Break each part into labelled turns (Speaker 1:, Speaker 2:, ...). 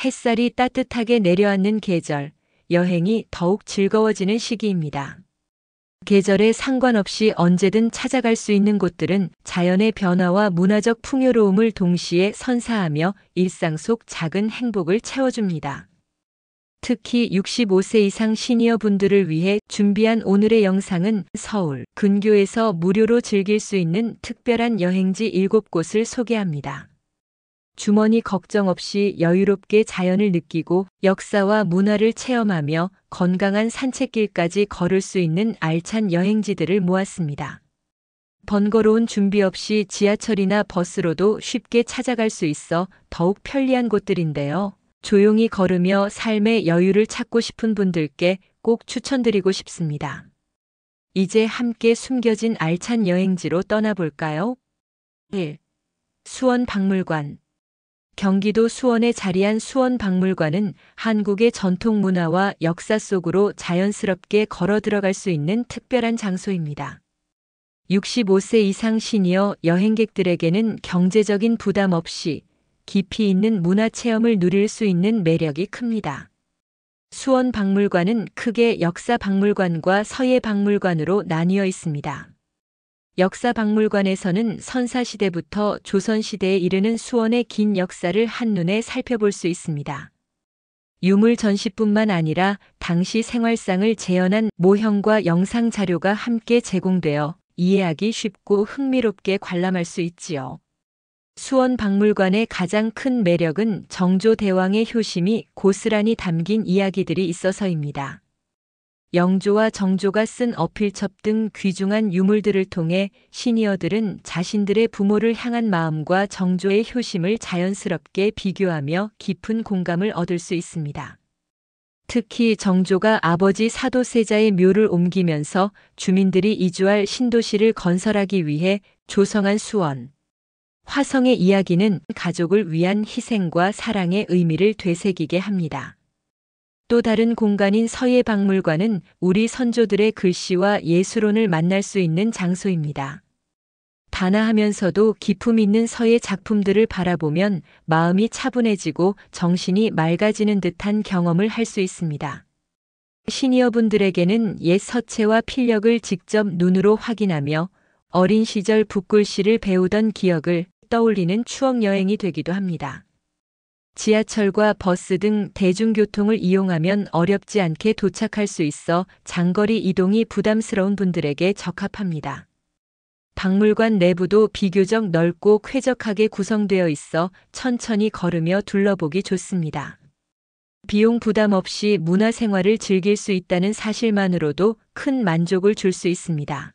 Speaker 1: 햇살이 따뜻하게 내려앉는 계절, 여행이 더욱 즐거워지는 시기입니다. 계절에 상관없이 언제든 찾아갈 수 있는 곳들은 자연의 변화와 문화적 풍요로움을 동시에 선사하며 일상 속 작은 행복을 채워줍니다. 특히 65세 이상 시니어 분들을 위해 준비한 오늘의 영상은 서울, 근교에서 무료로 즐길 수 있는 특별한 여행지 7곳을 소개합니다. 주머니 걱정 없이 여유롭게 자연을 느끼고 역사와 문화를 체험하며 건강한 산책길까지 걸을 수 있는 알찬 여행지들을 모았습니다. 번거로운 준비 없이 지하철이나 버스로도 쉽게 찾아갈 수 있어 더욱 편리한 곳들인데요. 조용히 걸으며 삶의 여유를 찾고 싶은 분들께 꼭 추천드리고 싶습니다. 이제 함께 숨겨진 알찬 여행지로 떠나볼까요? 1. 수원박물관. 경기도 수원에 자리한 수원박물관은 한국의 전통 문화와 역사 속으로 자연스럽게 걸어 들어갈 수 있는 특별한 장소입니다. 65세 이상 시니어 여행객들에게는 경제적인 부담 없이 깊이 있는 문화 체험을 누릴 수 있는 매력이 큽니다. 수원박물관은 크게 역사박물관과 서예박물관으로 나뉘어 있습니다. 역사박물관에서는 선사시대부터 조선시대에 이르는 수원의 긴 역사를 한눈에 살펴볼 수 있습니다. 유물 전시뿐만 아니라 당시 생활상을 재현한 모형과 영상 자료가 함께 제공되어 이해하기 쉽고 흥미롭게 관람할 수 있지요. 수원박물관의 가장 큰 매력은 정조대왕의 효심이 고스란히 담긴 이야기들이 있어서입니다. 영조와 정조가 쓴 어필첩 등 귀중한 유물들을 통해 시니어들은 자신들의 부모를 향한 마음과 정조의 효심을 자연스럽게 비교하며 깊은 공감을 얻을 수 있습니다. 특히 정조가 아버지 사도세자의 묘를 옮기면서 주민들이 이주할 신도시를 건설하기 위해 조성한 수원, 화성의 이야기는 가족을 위한 희생과 사랑의 의미를 되새기게 합니다. 또 다른 공간인 서예박물관은 우리 선조들의 글씨와 예술혼을 만날 수 있는 장소입니다. 단아하면서도 기품 있는 서예 작품들을 바라보면 마음이 차분해지고 정신이 맑아지는 듯한 경험을 할 수 있습니다. 시니어분들에게는 옛 서체와 필력을 직접 눈으로 확인하며 어린 시절 붓글씨를 배우던 기억을 떠올리는 추억 여행이 되기도 합니다. 지하철과 버스 등 대중교통을 이용하면 어렵지 않게 도착할 수 있어 장거리 이동이 부담스러운 분들에게 적합합니다. 박물관 내부도 비교적 넓고 쾌적하게 구성되어 있어 천천히 걸으며 둘러보기 좋습니다. 비용 부담 없이 문화생활을 즐길 수 있다는 사실만으로도 큰 만족을 줄 수 있습니다.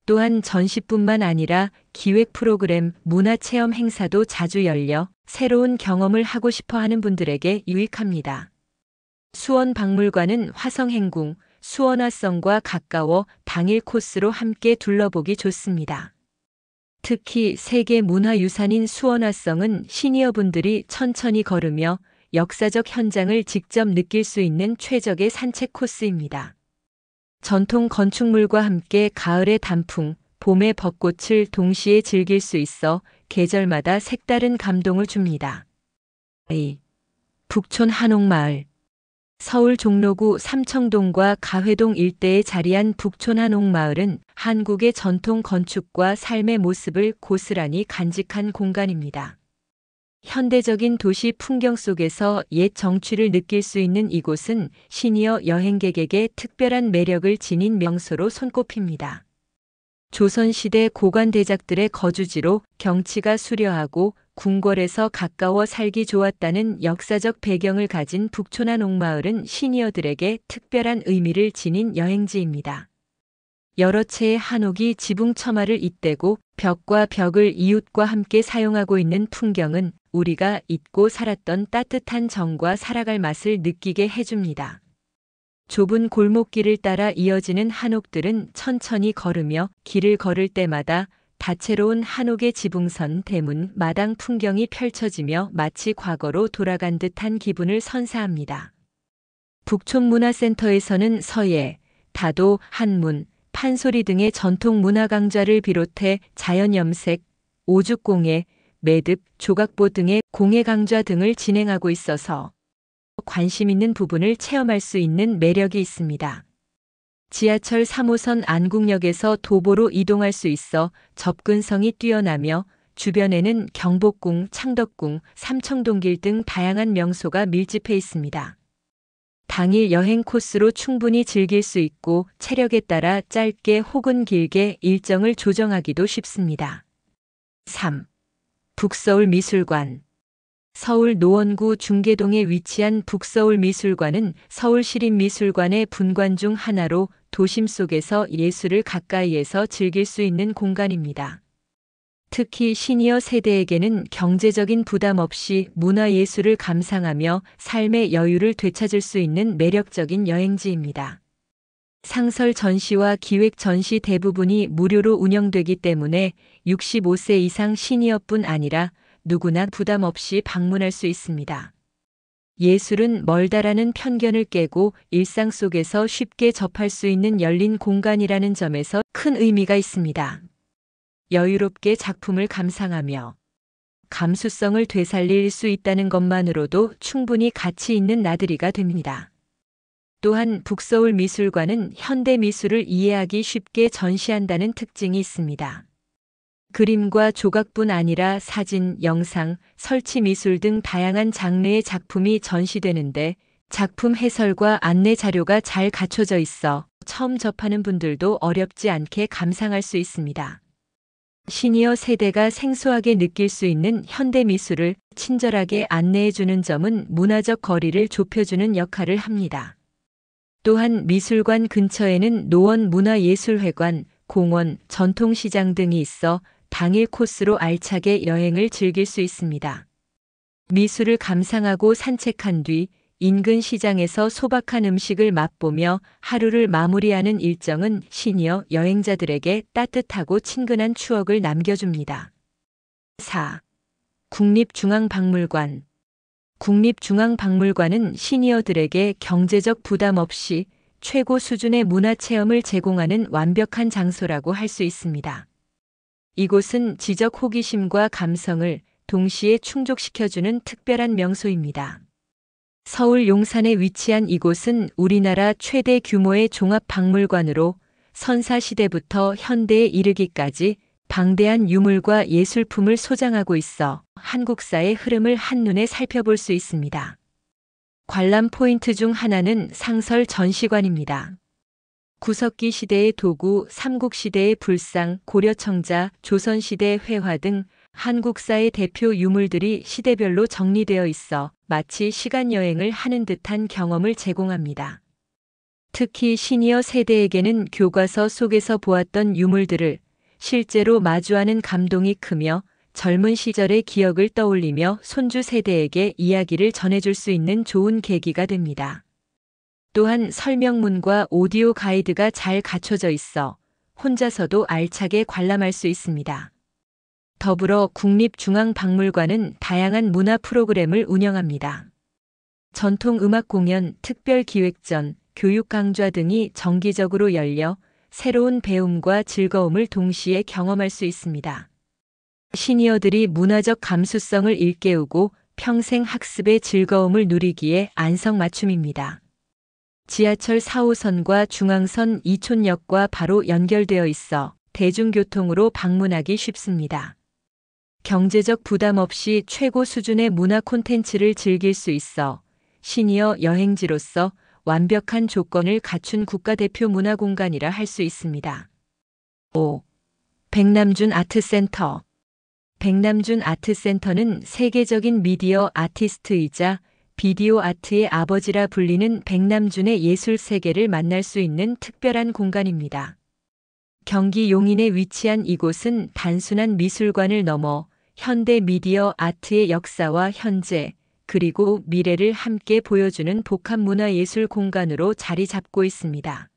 Speaker 1: 또한 전시뿐만 아니라 기획 프로그램, 문화체험 행사도 자주 열려 새로운 경험을 하고 싶어 하는 분들에게 유익합니다. 수원박물관은 화성행궁, 수원화성과 가까워 당일 코스로 함께 둘러보기 좋습니다. 특히 세계문화유산인 수원화성은 시니어분들이 천천히 걸으며 역사적 현장을 직접 느낄 수 있는 최적의 산책 코스입니다. 전통 건축물과 함께 가을의 단풍, 봄의 벚꽃을 동시에 즐길 수 있어 계절마다 색다른 감동을 줍니다. 2. 북촌 한옥마을. 서울 종로구 삼청동과 가회동 일대에 자리한 북촌 한옥마을은 한국의 전통 건축과 삶의 모습을 고스란히 간직한 공간입니다. 현대적인 도시 풍경 속에서 옛 정취를 느낄 수 있는 이곳은 시니어 여행객에게 특별한 매력을 지닌 명소로 손꼽힙니다. 조선시대 고관대작들의 거주지로 경치가 수려하고 궁궐에서 가까워 살기 좋았다는 역사적 배경을 가진 북촌 한옥마을은 시니어들에게 특별한 의미를 지닌 여행지입니다. 여러 채의 한옥이 지붕처마를 잇대고 벽과 벽을 이웃과 함께 사용하고 있는 풍경은 우리가 잊고 살았던 따뜻한 정과 살아갈 맛을 느끼게 해줍니다. 좁은 골목길을 따라 이어지는 한옥들은 천천히 걸으며 길을 걸을 때마다 다채로운 한옥의 지붕선, 대문, 마당 풍경이 펼쳐지며 마치 과거로 돌아간 듯한 기분을 선사합니다. 북촌문화센터에서는 서예, 다도, 한문, 판소리 등의 전통 문화 강좌를 비롯해 자연염색, 오죽공예, 매듭, 조각보 등의 공예 강좌 등을 진행하고 있어서 관심 있는 부분을 체험할 수 있는 매력이 있습니다. 지하철 3호선 안국역에서 도보로 이동할 수 있어 접근성이 뛰어나며 주변에는 경복궁, 창덕궁, 삼청동길 등 다양한 명소가 밀집해 있습니다. 당일 여행 코스로 충분히 즐길 수 있고 체력에 따라 짧게 혹은 길게 일정을 조정하기도 쉽습니다. 3. 북서울미술관. 서울 노원구 중계동에 위치한 북서울미술관은 서울시립미술관의 분관 중 하나로 도심 속에서 예술을 가까이에서 즐길 수 있는 공간입니다. 특히 시니어 세대에게는 경제적인 부담 없이 문화예술을 감상하며 삶의 여유를 되찾을 수 있는 매력적인 여행지입니다. 상설 전시와 기획 전시 대부분이 무료로 운영되기 때문에 65세 이상 시니어뿐 아니라 누구나 부담 없이 방문할 수 있습니다. 예술은 멀다라는 편견을 깨고 일상 속에서 쉽게 접할 수 있는 열린 공간이라는 점에서 큰 의미가 있습니다. 여유롭게 작품을 감상하며 감수성을 되살릴 수 있다는 것만으로도 충분히 가치 있는 나들이가 됩니다. 또한 북서울미술관은 현대미술을 이해하기 쉽게 전시한다는 특징이 있습니다. 그림과 조각뿐 아니라 사진, 영상, 설치미술 등 다양한 장르의 작품이 전시되는데 작품 해설과 안내 자료가 잘 갖춰져 있어 처음 접하는 분들도 어렵지 않게 감상할 수 있습니다. 시니어 세대가 생소하게 느낄 수 있는 현대미술을 친절하게 안내해주는 점은 문화적 거리를 좁혀주는 역할을 합니다. 또한 미술관 근처에는 노원문화예술회관, 공원, 전통시장 등이 있어 당일 코스로 알차게 여행을 즐길 수 있습니다. 미술을 감상하고 산책한 뒤 인근 시장에서 소박한 음식을 맛보며 하루를 마무리하는 일정은 시니어 여행자들에게 따뜻하고 친근한 추억을 남겨줍니다. 4. 국립중앙박물관. 국립중앙박물관은 시니어들에게 경제적 부담 없이 최고 수준의 문화체험을 제공하는 완벽한 장소라고 할 수 있습니다. 이곳은 지적 호기심과 감성을 동시에 충족시켜주는 특별한 명소입니다. 서울 용산에 위치한 이곳은 우리나라 최대 규모의 종합박물관으로 선사시대부터 현대에 이르기까지 방대한 유물과 예술품을 소장하고 있어 한국사의 흐름을 한눈에 살펴볼 수 있습니다. 관람 포인트 중 하나는 상설 전시관입니다. 구석기 시대의 도구, 삼국시대의 불상, 고려청자, 조선시대 회화 등 한국사의 대표 유물들이 시대별로 정리되어 있어 마치 시간여행을 하는 듯한 경험을 제공합니다. 특히 시니어 세대에게는 교과서 속에서 보았던 유물들을 실제로 마주하는 감동이 크며 젊은 시절의 기억을 떠올리며 손주 세대에게 이야기를 전해줄 수 있는 좋은 계기가 됩니다. 또한 설명문과 오디오 가이드가 잘 갖춰져 있어 혼자서도 알차게 관람할 수 있습니다. 더불어 국립중앙박물관은 다양한 문화 프로그램을 운영합니다. 전통음악 공연, 특별기획전, 교육 강좌 등이 정기적으로 열려 새로운 배움과 즐거움을 동시에 경험할 수 있습니다. 시니어들이 문화적 감수성을 일깨우고 평생 학습의 즐거움을 누리기에 안성맞춤입니다. 지하철 4호선과 중앙선 이촌역과 바로 연결되어 있어 대중교통으로 방문하기 쉽습니다. 경제적 부담 없이 최고 수준의 문화 콘텐츠를 즐길 수 있어 시니어 여행지로서 완벽한 조건을 갖춘 국가대표 문화공간이라 할 수 있습니다. 5. 백남준 아트센터. 백남준 아트센터는 세계적인 미디어 아티스트이자 비디오 아트의 아버지라 불리는 백남준의 예술 세계를 만날 수 있는 특별한 공간입니다. 경기 용인에 위치한 이곳은 단순한 미술관을 넘어 현대 미디어 아트의 역사와 현재, 그리고 미래를 함께 보여주는 복합 문화예술 공간으로 자리 잡고 있습니다.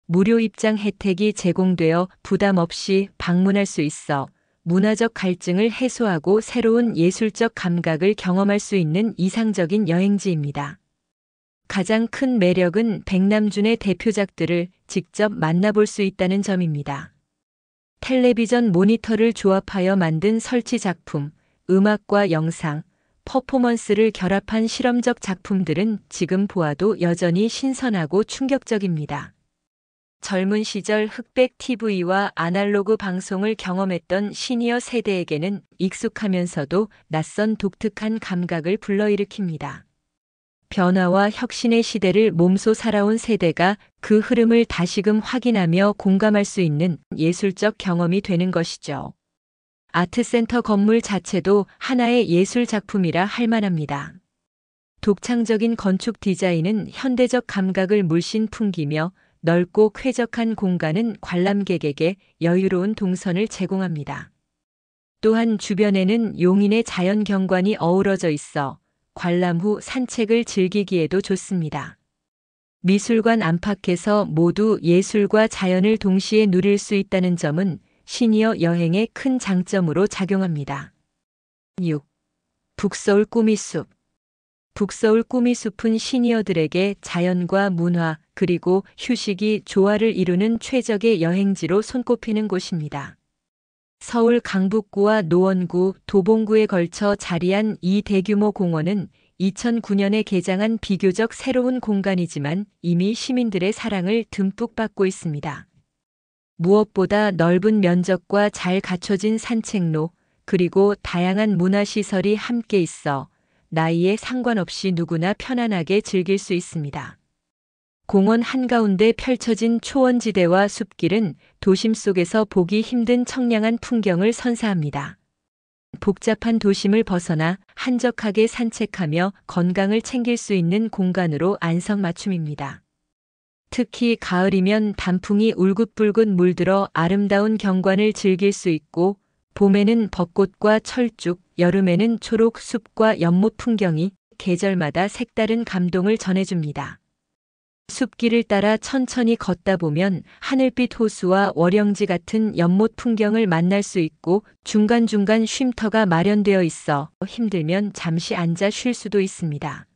Speaker 1: 무료 입장 혜택이 제공되어 부담 없이 방문할 수 있어 문화적 갈증을 해소하고 새로운 예술적 감각을 경험할 수 있는 이상적인 여행지입니다. 가장 큰 매력은 백남준의 대표작들을 직접 만나볼 수 있다는 점입니다. 텔레비전 모니터를 조합하여 만든 설치 작품, 음악과 영상, 퍼포먼스를 결합한 실험적 작품들은 지금 보아도 여전히 신선하고 충격적입니다. 젊은 시절 흑백 TV와 아날로그 방송을 경험했던 시니어 세대에게는 익숙하면서도 낯선 독특한 감각을 불러일으킵니다. 변화와 혁신의 시대를 몸소 살아온 세대가 그 흐름을 다시금 확인하며 공감할 수 있는 예술적 경험이 되는 것이죠. 아트센터 건물 자체도 하나의 예술 작품이라 할 만합니다. 독창적인 건축 디자인은 현대적 감각을 물씬 풍기며 넓고 쾌적한 공간은 관람객에게 여유로운 동선을 제공합니다. 또한 주변에는 용인의 자연 경관이 어우러져 있어 관람 후 산책을 즐기기에도 좋습니다. 미술관 안팎에서 모두 예술과 자연을 동시에 누릴 수 있다는 점은 시니어 여행의 큰 장점으로 작용합니다. 6. 북서울 꾸미숲. 북서울 꾸미숲은 시니어들에게 자연과 문화 그리고 휴식이 조화를 이루는 최적의 여행지로 손꼽히는 곳입니다. 서울 강북구와 노원구, 도봉구에 걸쳐 자리한 이 대규모 공원은 2009년에 개장한 비교적 새로운 공간이지만 이미 시민들의 사랑을 듬뿍 받고 있습니다. 무엇보다 넓은 면적과 잘 갖춰진 산책로, 그리고 다양한 문화시설이 함께 있어 나이에 상관없이 누구나 편안하게 즐길 수 있습니다. 공원 한가운데 펼쳐진 초원지대와 숲길은 도심 속에서 보기 힘든 청량한 풍경을 선사합니다. 복잡한 도심을 벗어나 한적하게 산책하며 건강을 챙길 수 있는 공간으로 안성맞춤입니다. 특히 가을이면 단풍이 울긋불긋 물들어 아름다운 경관을 즐길 수 있고, 봄에는 벚꽃과 철쭉, 여름에는 초록 숲과 연못 풍경이 계절마다 색다른 감동을 전해줍니다. 숲길을 따라 천천히 걷다 보면 하늘빛 호수와 월영지 같은 연못 풍경을 만날 수 있고, 중간중간 쉼터가 마련되어 있어 힘들면 잠시 앉아 쉴 수도 있습니다.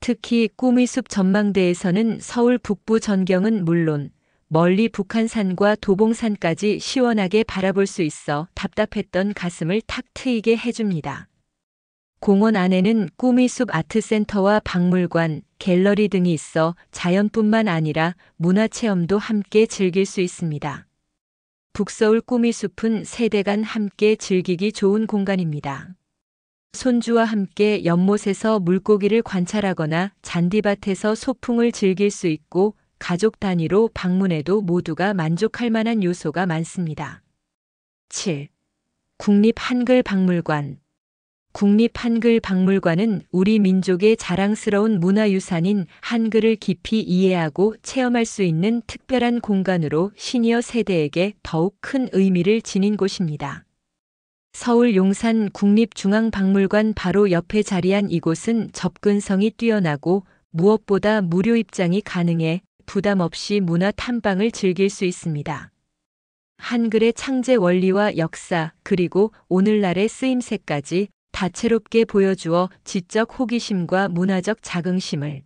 Speaker 1: 특히 꾸미숲 전망대에서는 서울 북부 전경은 물론 멀리 북한산과 도봉산까지 시원하게 바라볼 수 있어 답답했던 가슴을 탁 트이게 해줍니다. 공원 안에는 꾸미숲 아트센터와 박물관, 갤러리 등이 있어 자연뿐만 아니라 문화체험도 함께 즐길 수 있습니다. 북서울 꾸미숲은 세대 간 함께 즐기기 좋은 공간입니다. 손주와 함께 연못에서 물고기를 관찰하거나 잔디밭에서 소풍을 즐길 수 있고, 가족 단위로 방문해도 모두가 만족할 만한 요소가 많습니다. 7. 국립한글박물관. 국립한글박물관은 우리 민족의 자랑스러운 문화유산인 한글을 깊이 이해하고 체험할 수 있는 특별한 공간으로 시니어 세대에게 더욱 큰 의미를 지닌 곳입니다. 서울 용산 국립중앙박물관 바로 옆에 자리한 이곳은 접근성이 뛰어나고 무엇보다 무료 입장이 가능해 부담 없이 문화 탐방을 즐길 수 있습니다. 한글의 창제 원리와 역사, 그리고 오늘날의 쓰임새까지 다채롭게 보여주어 지적 호기심과 문화적 자긍심을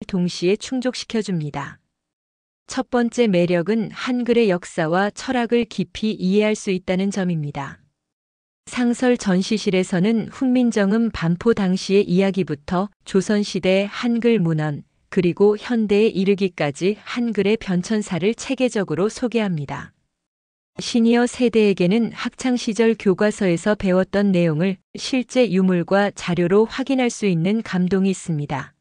Speaker 1: 동시에 충족시켜줍니다. 첫 번째 매력은 한글의 역사와 철학을 깊이 이해할 수 있다는 점입니다. 상설 전시실에서는 훈민정음 반포 당시의 이야기부터 조선시대 한글 문헌, 그리고 현대에 이르기까지 한글의 변천사를 체계적으로 소개합니다. 시니어 세대에게는 학창시절 교과서에서 배웠던 내용을 실제 유물과 자료로 확인할 수 있는 감동이 있습니다.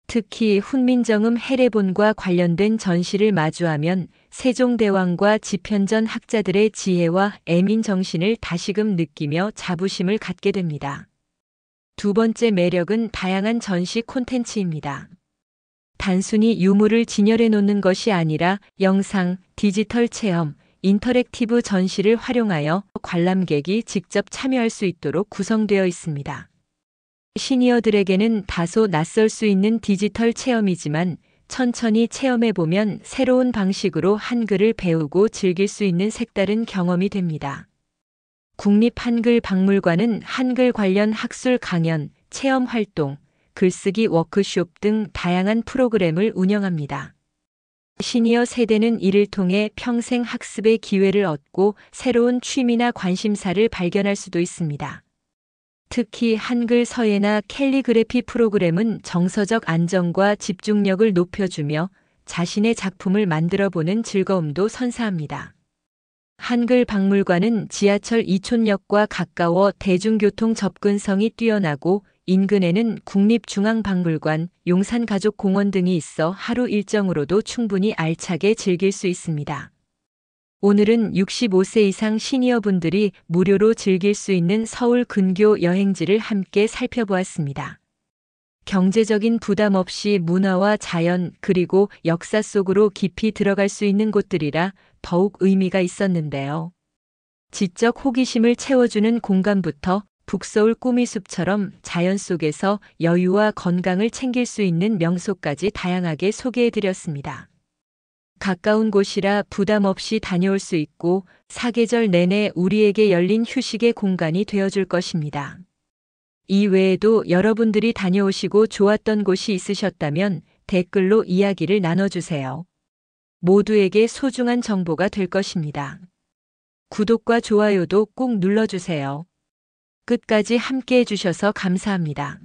Speaker 1: 특히 훈민정음 해례본과 관련된 전시를 마주하면 세종대왕과 집현전 학자들의 지혜와 애민 정신을 다시금 느끼며 자부심을 갖게 됩니다. 두 번째 매력은 다양한 전시 콘텐츠입니다. 단순히 유물을 진열해 놓는 것이 아니라 영상, 디지털 체험, 인터랙티브 전시를 활용하여 관람객이 직접 참여할 수 있도록 구성되어 있습니다. 시니어들에게는 다소 낯설 수 있는 디지털 체험이지만 천천히 체험해보면 새로운 방식으로 한글을 배우고 즐길 수 있는 색다른 경험이 됩니다. 국립한글박물관은 한글 관련 학술 강연, 체험 활동, 글쓰기 워크숍 등 다양한 프로그램을 운영합니다. 시니어 세대는 이를 통해 평생 학습의 기회를 얻고 새로운 취미나 관심사를 발견할 수도 있습니다. 특히 한글 서예나 캘리그래피 프로그램은 정서적 안정과 집중력을 높여주며 자신의 작품을 만들어 보는 즐거움도 선사합니다. 한글 박물관은 지하철 이촌역과 가까워 대중교통 접근성이 뛰어나고 인근에는 국립중앙박물관, 용산가족공원 등이 있어 하루 일정으로도 충분히 알차게 즐길 수 있습니다. 오늘은 65세 이상 시니어분들이 무료로 즐길 수 있는 서울 근교 여행지를 함께 살펴보았습니다. 경제적인 부담 없이 문화와 자연 그리고 역사 속으로 깊이 들어갈 수 있는 곳들이라 더욱 의미가 있었는데요. 지적 호기심을 채워주는 공간부터 북서울 꾸미숲처럼 자연 속에서 여유와 건강을 챙길 수 있는 명소까지 다양하게 소개해드렸습니다. 가까운 곳이라 부담 없이 다녀올 수 있고 사계절 내내 우리에게 열린 휴식의 공간이 되어줄 것입니다. 이 외에도 여러분들이 다녀오시고 좋았던 곳이 있으셨다면 댓글로 이야기를 나눠주세요. 모두에게 소중한 정보가 될 것입니다. 구독과 좋아요도 꼭 눌러주세요. 끝까지 함께 해주셔서 감사합니다.